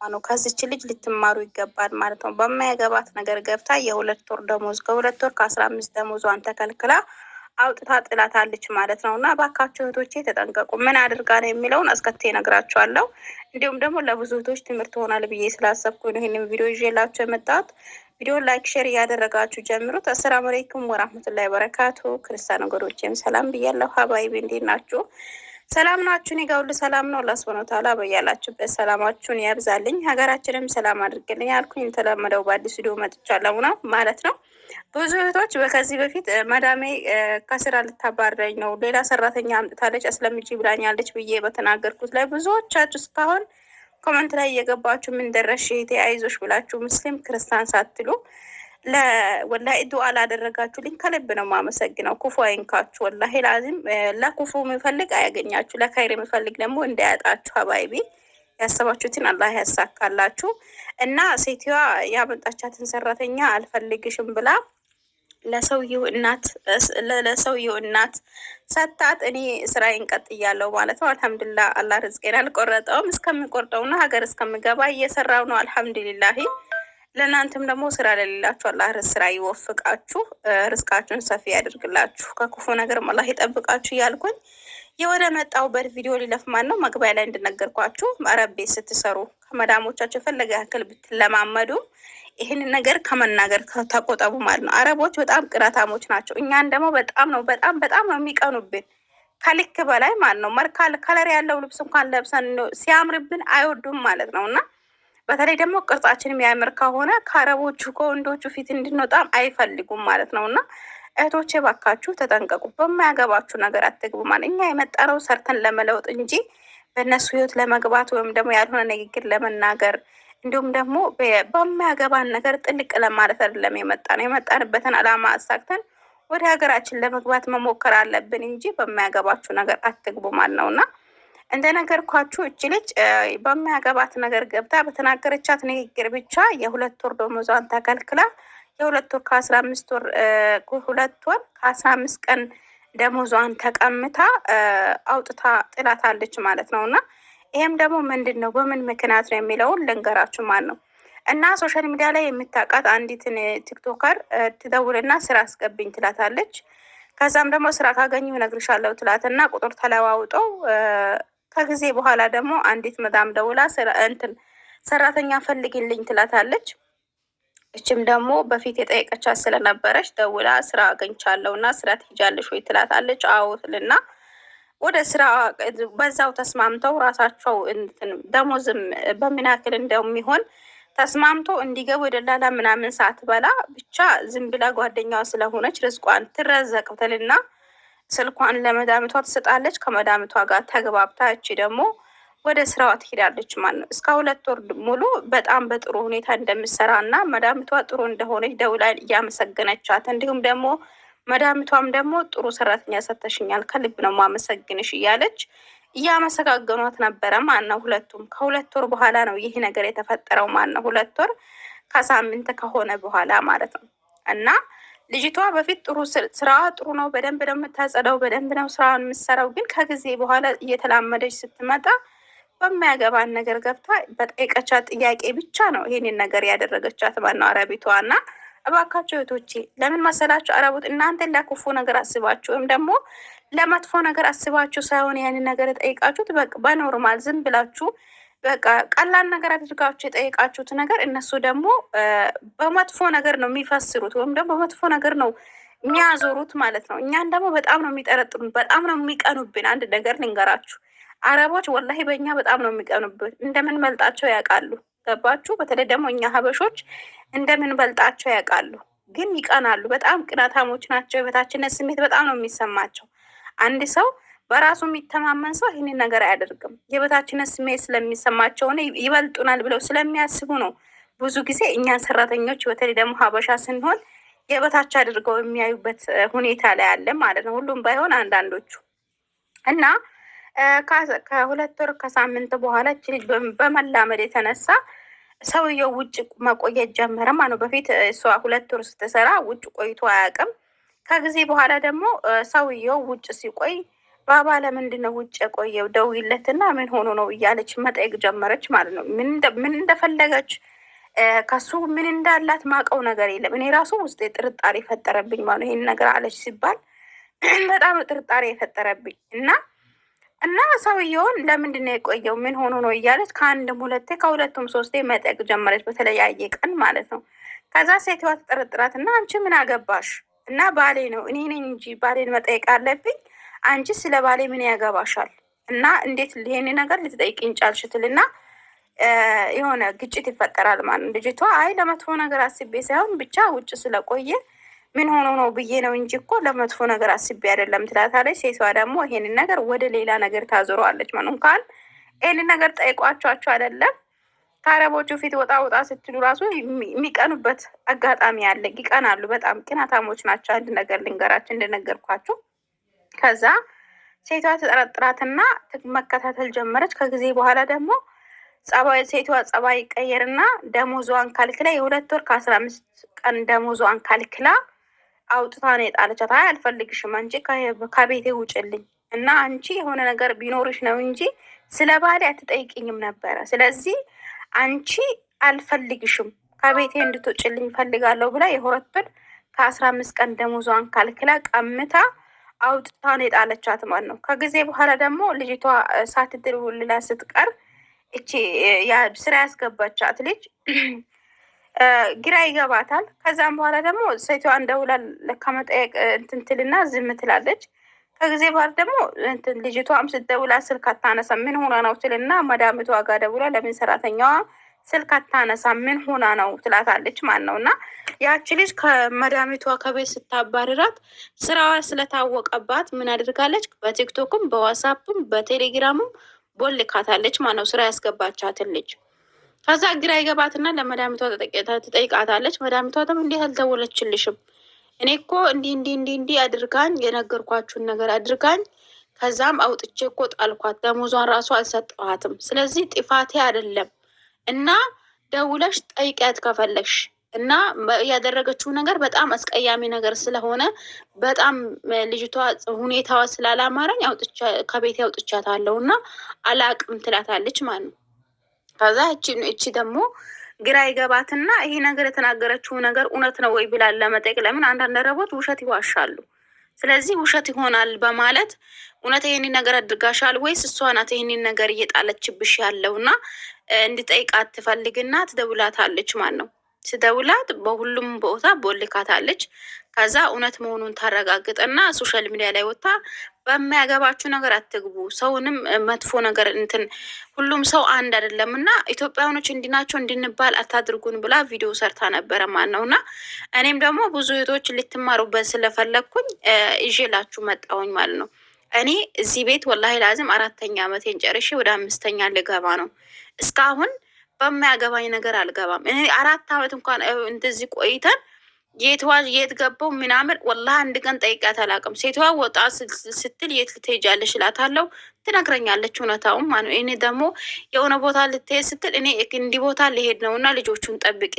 ነው። ከዚች ልጅ ልትማሩ ይገባል ማለት ነው። በማያገባት ነገር ገብታ የ2 ወር ደሞዝ ከ2 ወር ከ15 ደሞዟን ተከልክላ አውጥታ ጥላታለች ማለት ነው። እና እባካችሁ እህቶቼ ተጠንቀቁ። ምን አድርጋ ነው የሚለውን አስከቴ እነግራችኋለሁ። እንዲሁም ደግሞ ለብዙ እህቶች ትምህርት ሆናል ብዬ ስላሰብኩ ነው ይህንን ቪዲዮ ይዤላችሁ የመጣሁት። ቪዲዮን ላይክ፣ ሼር እያደረጋችሁ ጀምሩት። አሰላሙ አለይኩም ወራህመቱላሂ ወበረካቱ። ክርስቲያን ነገሮችም ሰላም ብያለሁ። ሀባይቢ እንዴት ናችሁ? ሰላም ናችሁ? እኔ ጋር ሁሉ ሰላም ነው። አላህ ሱብሃነሁ ወተዓላ በያላችሁበት ሰላማችሁን ያብዛልኝ፣ ሀገራችንም ሰላም አድርግልኝ ያልኩኝ የተለመደው በአዲስ ቪዲዮ መጥቻለሁ ነው ማለት ነው። ብዙ እህቶች ከዚህ በፊት መዳሜ ከስራ ልታባረኝ ነው፣ ሌላ ሰራተኛ አምጥታለች፣ አስለምጂ ብላኛለች ብዬ በተናገርኩት ላይ ብዙዎቻችሁ እስካሁን ኮመንት ላይ እየገባችሁ ምን ደረሽ እህቴ አይዞሽ ብላችሁ ሙስሊም ክርስቲያን ሳትሉ ወላሂ ዱዓ ላደረጋችሁልኝ ከልብ ነው የማመሰግነው። ክፉ አይንካችሁ። ወላሂ ላዚም ለክፉ የሚፈልግ አያገኛችሁ፣ ለኸይር የሚፈልግ ደግሞ እንዳያጣችሁ። ሀባይቢ ያሰባችሁትን አላህ ያሳካላችሁ። እና ሴትዮዋ ያመጣቻትን ሰራተኛ አልፈልግሽም ብላ ለሰውየው እናት ሰታት፣ እኔ ስራዬን ቀጥያለሁ ማለት ነው። አልሐምዱሊላህ አላህ ርዝቄን አልቆረጠውም። እስከሚቆርጠውና ሀገር እስከምገባ እየሰራው ነው። አልሐምዱሊላህ። ለእናንተም ደግሞ ስራ ለሌላችሁ አላህ ስራ ይወፍቃችሁ፣ ርዝቃችሁን ሰፊ ያድርግላችሁ፣ ከክፉ ነገር አላህ ይጠብቃችሁ እያልኩኝ የወደ መጣሁበት ቪዲዮ ሊለፍ ማን ነው። መግቢያ ላይ እንድነገርኳችሁ አረብ ቤት ስትሰሩ ከመዳሞቻችሁ የፈለገ ያክል ብትለማመዱ ይህንን ነገር ከመናገር ተቆጠቡ ማለት ነው። አረቦች በጣም ቅናታሞች ናቸው። እኛን ደግሞ በጣም ነው የሚቀኑብን ከልክ በላይ ማለት ነው። ከለር ያለው ልብስ እንኳን ለብሰን ሲያምርብን አይወዱም ማለት ነው። እና በተለይ ደግሞ ቅርጻችን የሚያምር ከሆነ ከአረቦቹ ከወንዶቹ ፊት እንድንወጣም አይፈልጉም ማለት ነው። እና እህቶቼ ባካችሁ ተጠንቀቁ። በማያገባችሁ ነገር አትግቡ ማለት እኛ የመጣነው ሰርተን ለመለወጥ እንጂ በእነሱ ህይወት ለመግባት ወይም ደግሞ ያልሆነ ንግግር ለመናገር እንዲሁም ደግሞ በማያገባን ነገር ጥልቅ ለማለት አይደለም የመጣነው። የመጣንበትን ዓላማ አሳክተን ወደ ሀገራችን ለመግባት መሞከር አለብን እንጂ በማያገባችሁ ነገር አትግቡ ማለት ነው። እና እንደነገርኳችሁ እች ልጅ በማያገባት ነገር ገብታ በተናገረቻት ንግግር ብቻ የ2 ወር ደሞዟን ተከልክላ የ2 ወር ከ15 ወር 2 ወር ከ15 ቀን ደሞዟን ተቀምታ አውጥታ ጥላታለች ማለት ነው። እና ይሄም ደግሞ ምንድን ነው በምን ምክንያት ነው የሚለውን ልንገራችሁ ማለት ነው። እና ሶሻል ሚዲያ ላይ የምታውቃት አንዲትን ቲክቶከር ትደውልና ስራ አስገብኝ ትላታለች። ከዛም ደግሞ ስራ ካገኘሁ እነግርሻለሁ ትላትና ቁጥር ተለዋውጠው ከጊዜ በኋላ ደግሞ አንዲት መዳም ደውላ ሰራተኛ ፈልግልኝ ትላታለች። እችም ደግሞ በፊት የጠየቀቻት ስለነበረች ደውላ ስራ አገኝቻለሁ እና ስራ ትሄጃለሽ ወይ ትላታለች። አዎ ትልና ወደ ስራ በዛው ተስማምተው ራሳቸው ደሞዝም በምን ያክል እንደሚሆን ተስማምቶ እንዲገቡ የደላላ ምናምን ሳትበላ ብቻ ዝም ብላ ጓደኛዋ ስለሆነች ርዝቋን ትረዘቅ ትልና ስልኳን ለመዳምቷ ትሰጣለች። ከመዳምቷ ጋር ተግባብታ እቺ ደግሞ ወደ ስራዋ ትሄዳለች ማለት ነው። እስከ 2 ወር ሙሉ በጣም በጥሩ ሁኔታ እንደምሰራ እና መዳምቷ ጥሩ እንደሆነች ደውላ እያመሰገነቻት እንዲሁም ደግሞ መዳምቷም ደግሞ ጥሩ ሰራተኛ ሰተሽኛል ከልብ ነው ማመሰግንሽ እያለች እያመሰጋገኗት ነበረ ማለት ነው። ሁለቱም ከ2 ወር በኋላ ነው ይህ ነገር የተፈጠረው ማለት ነው። 2 ወር ከሳምንት ከሆነ በኋላ ማለት ነው። እና ልጅቷ በፊት ስራዋ ጥሩ ነው፣ በደንብ ነው የምታጸዳው፣ በደንብ ነው ስራዋን የምትሰራው። ግን ከጊዜ በኋላ እየተላመደች ስትመጣ በማያገባን ነገር ገብታ በጠየቀቻት ጥያቄ ብቻ ነው ይሄንን ነገር ያደረገቻት ማለት ነው አረቢቷ። እና እባካችሁ እህቶቼ ለምን መሰላችሁ አረቡት እናንተን ለክፉ ነገር አስባችሁ ወይም ደግሞ ለመጥፎ ነገር አስባችሁ ሳይሆን ያንን ነገር የጠይቃችሁት በኖርማል ዝም ብላችሁ በቃ ቀላል ነገር አድርጋችሁ የጠየቃችሁት ነገር እነሱ ደግሞ በመጥፎ ነገር ነው የሚፈስሩት ወይም ደግሞ በመጥፎ ነገር ነው የሚያዞሩት ማለት ነው። እኛን ደግሞ በጣም ነው የሚጠረጥሩን፣ በጣም ነው የሚቀኑብን። አንድ ነገር ልንገራችሁ፣ አረቦች ወላሂ በእኛ በጣም ነው የሚቀኑብን። እንደምንበልጣቸው ያውቃሉ። ገባችሁ? በተለይ ደግሞ እኛ ሀበሾች እንደምንበልጣቸው ያውቃሉ፣ ግን ይቀናሉ። በጣም ቅናታሞች ናቸው። የበታችነት ስሜት በጣም ነው የሚሰማቸው። አንድ ሰው በራሱ የሚተማመን ሰው ይህንን ነገር አያደርግም። የበታችነት ስሜት ስለሚሰማቸው ይበልጡናል ብለው ስለሚያስቡ ነው ብዙ ጊዜ እኛን ሰራተኞች በተለይ ደግሞ ሀበሻ ስንሆን የበታች አድርገው የሚያዩበት ሁኔታ ላይ አለ ማለት ነው። ሁሉም ባይሆን አንዳንዶቹ። እና ከ2 ወር ከሳምንት በኋላ እች ልጅ በመላመድ የተነሳ ሰውየው ውጭ መቆየት ጀመረ ማለት ነው። በፊት እሷ 2 ወር ስትሰራ ውጭ ቆይቶ አያውቅም። ከጊዜ በኋላ ደግሞ ሰውየው ውጭ ሲቆይ ባባ ለምንድን ነው ውጭ የቆየው? ደውይለትና ምን ሆኖ ነው እያለች መጠየቅ ጀመረች ማለት ነው። ምን እንደፈለገች ከሱ ምን እንዳላት ማቀው ነገር የለም። እኔ ራሱ ውስጥ ጥርጣሬ ፈጠረብኝ ማለት ነው። ይህን ነገር አለች ሲባል በጣም ጥርጣሬ የፈጠረብኝ እና ሰውየውን ለምንድን ነው የቆየው? ምን ሆኖ ነው እያለች ከአንድም ሁለቴ ከሁለቱም ሶስቴ መጠየቅ ጀመረች፣ በተለያየ ቀን ማለት ነው። ከዛ ሴትዋ ትጠረጥራት እና አንቺ ምን አገባሽ? እና ባሌ ነው እኔ ነኝ እንጂ ባሌን መጠየቅ አለብኝ፣ አንቺ ስለ ባሌ ምን ያገባሻል? እና እንዴት ይሄን ነገር ልትጠይቅኝ ቻልሽ? ትልና የሆነ ግጭት ይፈጠራል ማለት ነው። ልጅቷ አይ ለመጥፎ ነገር አስቤ ሳይሆን ብቻ ውጭ ስለቆየ ምን ሆኖ ነው ብዬ ነው እንጂ እኮ ለመጥፎ ነገር አስቤ አይደለም ትላታለች። ሴቷ ደግሞ ይሄንን ነገር ወደ ሌላ ነገር ታዞረዋለች ማለት ነው። እንኳን ይሄንን ነገር ጠይቋቸዋቸው አይደለም ከአረቦቹ ፊት ወጣ ወጣ ስትሉ ራሱ የሚቀኑበት አጋጣሚ አለ። ይቀናሉ። በጣም ቅናታሞች ናቸው። አንድ ነገር ልንገራቸው እንደነገርኳችሁ። ከዛ ሴቷ ተጠረጥራትና መከታተል ጀመረች። ከጊዜ በኋላ ደግሞ ሴቷ ጸባይ ቀየርና ደሞዟን ካልክላ የ2 ወር ከ15 ቀን ደሞዟን ካልክላ አውጥታ ነው የጣለቻት። አይ አልፈልግሽም፣ አንቺ ከቤቴ ውጭልኝ እና አንቺ የሆነ ነገር ቢኖርሽ ነው እንጂ ስለ ባሌ አትጠይቅኝም ነበረ። ስለዚህ አንቺ አልፈልግሽም፣ ከቤቴ እንድትወጭልኝ ፈልጋለሁ ብላ የ2 ወር ከ15 ቀን ደሞዟን ካልክላ ቀምታ አውጥታ ነው የጣለቻት ማለት ነው። ከጊዜ በኋላ ደግሞ ልጅቷ ሳትደውልላ ስትቀር እቺ ስራ ያስገባቻት ልጅ ግራ ይገባታል። ከዛም በኋላ ደግሞ ሴቷን ደውላ ከመጠየቅ እንትን ትልና ዝም ትላለች። ከጊዜ በኋላ ደግሞ ልጅቷም ስትደውላ ስልክ አታነሳ፣ ምን ሆና ነው ትልና መዳምቷ ጋር ደውላ ለምን ሰራተኛዋ ስልክ አታነሳ ምን ሆና ነው ትላታለች ማለት ነው። እና ያቺ ልጅ ከመዳሚቷ ከቤት ስታባርራት ስራዋ ስለታወቀባት ምን አድርጋለች? በቲክቶክም በዋትሳፕም በቴሌግራምም ቦልካታለች ማለት ነው፣ ስራ ያስገባቻትን ልጅ። ከዛ ግራ ይገባትና ለመዳሚቷ ትጠይቃታለች። መዳሚቷ ደግሞ እንዲህ አልደወለችልሽም? እኔ እኮ እንዲህ አድርጋኝ የነገርኳችሁን ነገር አድርጋኝ ከዛም አውጥቼ እኮ ጣልኳት፣ ደሞዟን ራሱ አልሰጠኋትም። ስለዚህ ጥፋቴ አይደለም እና ደውለሽ ጠይቂያት ከፈለግሽ እና ያደረገችው ነገር በጣም አስቀያሚ ነገር ስለሆነ በጣም ልጅቷ ሁኔታዋ ስላላማረኝ ከቤት አውጥቻታለሁ እና አላቅም ትላታለች ማለት ነው። ከዛ እቺ ደግሞ ግራ ይገባትና ይሄ ነገር የተናገረችው ነገር እውነት ነው ወይ ብላ ለመጠየቅ ለምን አንዳንድ ረቦት ውሸት ይዋሻሉ። ስለዚህ ውሸት ይሆናል በማለት እውነት ይሄንን ነገር አድርጋሻል ወይስ እሷ ናት ይሄንን ነገር እየጣለችብሽ ያለውና እንድጠይቃት ትፈልግና ትደውላታለች ማለት ነው። ስደውላት በሁሉም ቦታ ቦልካታለች። ከዛ እውነት መሆኑን ታረጋግጥና ሶሻል ሚዲያ ላይ ወጥታ በሚያገባችሁ ነገር አትግቡ፣ ሰውንም መጥፎ ነገር ሁሉም ሰው አንድ አይደለም እና ኢትዮጵያውያኖች እንዲናቸው እንድንባል አታድርጉን ብላ ቪዲዮ ሰርታ ነበረ ማለት ነው። እና እኔም ደግሞ ብዙ እህቶች ልትማሩበት ስለፈለግኩኝ ይዤላችሁ መጣሁኝ ማለት ነው። እኔ እዚህ ቤት ወላሂ ላዝም 4ኛ ዓመቴን ጨርሼ ወደ 5ኛ ልገባ ነው። እስካሁን በማያገባኝ ነገር አልገባም። እኔ 4 ዓመት እንኳን እንደዚህ ቆይተን የት ገባው ምናምን ወላሂ አንድ ቀን ጠይቃት አላውቅም። ሴቷ ወጣ ስትል የት ልትሄጃለሽ እላታለሁ፣ ትነግረኛለች እውነታውን ማለት ነው። እኔ ደግሞ የሆነ ቦታ ልትሄድ ስትል እኔ እንዲህ ቦታ ልሄድ ነው እና ልጆቹን ጠብቂ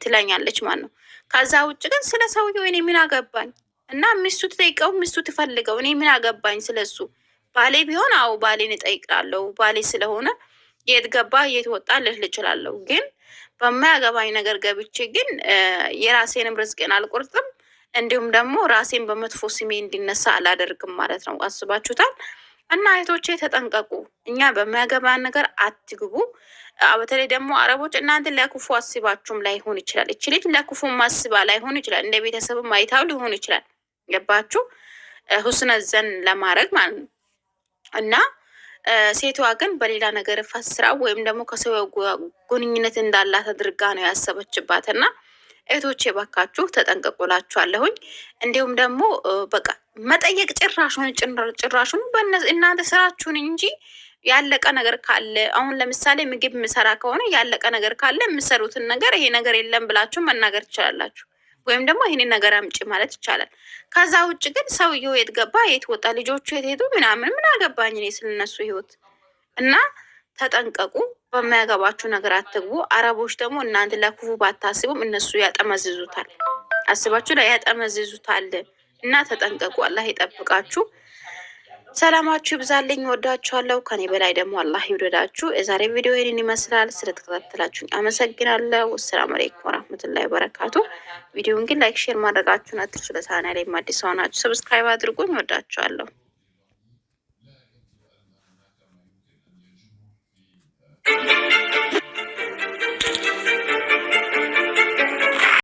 ትለኛለች ማለት ነው። ከዛ ውጭ ግን ስለ ሰውየው እኔ ምን አገባኝ? እና ሚስቱ ትጠይቀው ሚስቱ ትፈልገው፣ እኔ ምን አገባኝ ስለሱ። ባሌ ቢሆን አዎ ባሌን እጠይቃለሁ። ባሌ ስለሆነ የት ገባ የት ወጣ ልል እችላለሁ። ግን በማያገባኝ ነገር ገብቼ ግን የራሴንም ርዝቄን አልቆርጥም፣ እንዲሁም ደግሞ ራሴን በመጥፎ ስሜ እንዲነሳ አላደርግም ማለት ነው። አስባችሁታል? እና እህቶቼ ተጠንቀቁ። እኛ በማያገባን ነገር አትግቡ። በተለይ ደግሞ አረቦች እናንተን ለክፉ አስባችሁም ላይሆን ይችላል። እቺ ልጅ ለክፉ ማስባ ላይሆን ይችላል። እንደ ቤተሰብም አይታው ሊሆን ይችላል። ገባችሁ? ሁስነ ዘን ለማድረግ ማለት ነው። እና ሴቷ ግን በሌላ ነገር ፈስራ ወይም ደግሞ ከሰው ግንኙነት እንዳላት አድርጋ ነው ያሰበችባት። እና እህቶቼ ባካችሁ ተጠንቀቁላችኋለሁኝ። እንዲሁም ደግሞ በቃ መጠየቅ ጭራሹን እናንተ ስራችሁን እንጂ ያለቀ ነገር ካለ አሁን ለምሳሌ ምግብ ምሰራ ከሆነ ያለቀ ነገር ካለ የምሰሩትን ነገር ይሄ ነገር የለም ብላችሁ መናገር ትችላላችሁ። ወይም ደግሞ ይሄንን ነገር አምጪ ማለት ይቻላል። ከዛ ውጭ ግን ሰውየው የት ገባ የት ወጣ ልጆቹ የት ሄዱ ምናምን ምን አገባኝ እኔ ስለነሱ ህይወት። እና ተጠንቀቁ፣ በማያገባችሁ ነገር አትግቡ። አረቦች ደግሞ እናንተ ለክፉ ባታስቡም እነሱ ያጠመዝዙታል። አስባችሁ ላይ ያጠመዝዙታል። እና ተጠንቀቁ። አላህ ይጠብቃችሁ። ሰላማችሁ ይብዛልኝ። ወዳችኋለሁ። ከኔ በላይ ደግሞ አላህ ይውደዳችሁ። የዛሬ ቪዲዮ ይህንን ይመስላል። ስለተከታተላችሁኝ አመሰግናለሁ። አሰላሙ አለይኩም ወራህመቱላሂ ወበረካቱ። ቪዲዮውን ግን ላይክ፣ ሼር ማድረጋችሁን አትርሱ። ለቻናሌ አዲስ ሆናችሁ ሰብስክራይብ አድርጉኝ። ወዳችኋለሁ።